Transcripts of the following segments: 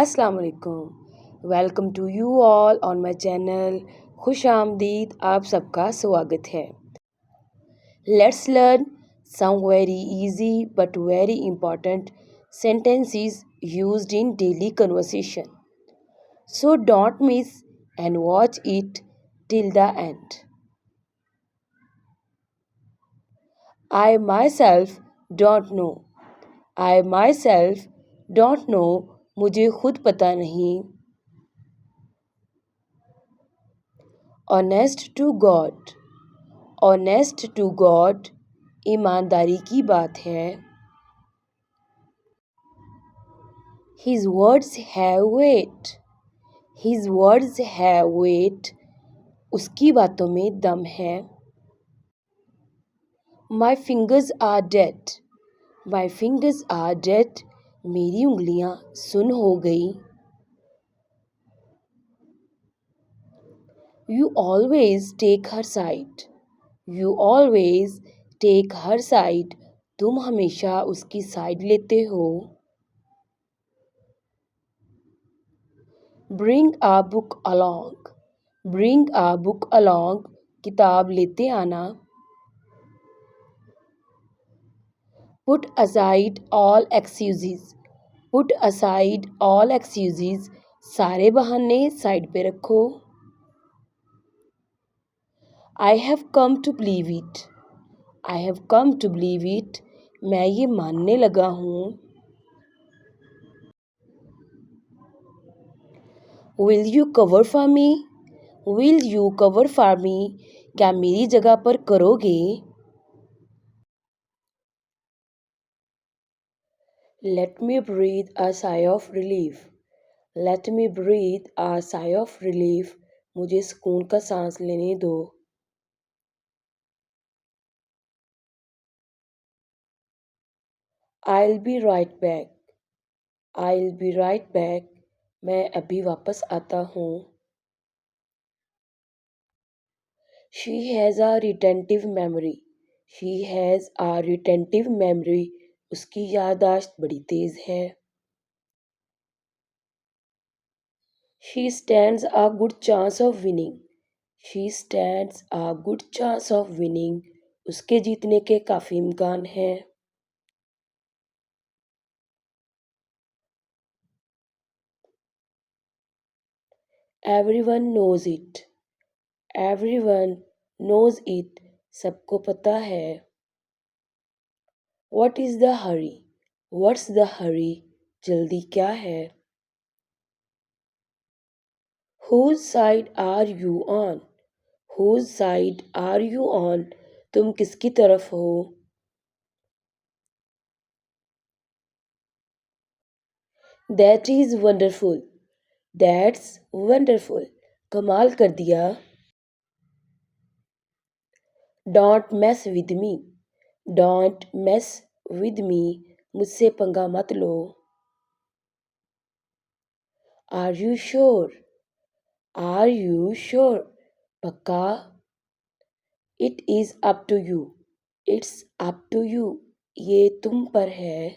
अस्सलाम वालेकुम। Welcome to you all on my channel. खुश आमदीद, आप सबका स्वागत है। Let's learn some very easy but very important sentences used in daily conversation. So don't miss and watch it till the end. I myself don't know. I myself don't know. मुझे खुद पता नहीं। Honest to God, honest to God ईमानदारी की बात है। His words have weight, his words have weight उसकी बातों में दम है। My fingers are dead, my fingers are dead मेरी उंगलियां सुन हो गई। You always take her side, you always take her side तुम हमेशा उसकी साइड लेते हो। Bring a book along, bring a book along किताब लेते आना। Put aside all excuses, put aside all excuses सारे बहाने साइड पे रखो। I have come to believe it, I have come to believe it मैं ये मानने लगा हूँ। Will you cover for me, will you cover for me क्या मेरी जगह पर करोगे। Let me breathe a sigh of relief, let me breathe a sigh of relief मुझे सुकून का सांस लेने दो। I'll be right back, I'll be right back मैं अभी वापस आता हूँ। She has a retentive memory, she has a retentive memory उसकी याददाश्त बड़ी तेज है। She stands a good chance of winning, she stands a good chance of winning उसके जीतने के काफ़ी इम्कान हैं। Everyone knows it, everyone knows it सबको पता है। What is the hurry, what's the hurry जल्दी क्या है। Whose side are you on, whose side are you on तुम किसकी तरफ हो। That is wonderful, that's wonderful कमाल कर दिया। Don't mess with me, don't mess with me मुझसे पंगा मत लो। Are you sure, are you sure पक्का। It is up to you, it's up to you ये तुम पर है।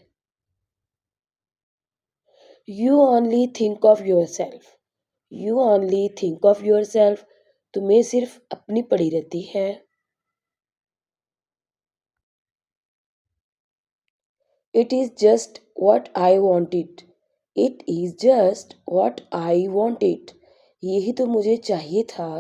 You only think of yourself, you only think of yourself तुम्हें सिर्फ अपनी पड़ी रहती है। It is just what I wanted, it is just what I wanted यही तो मुझे चाहिए था।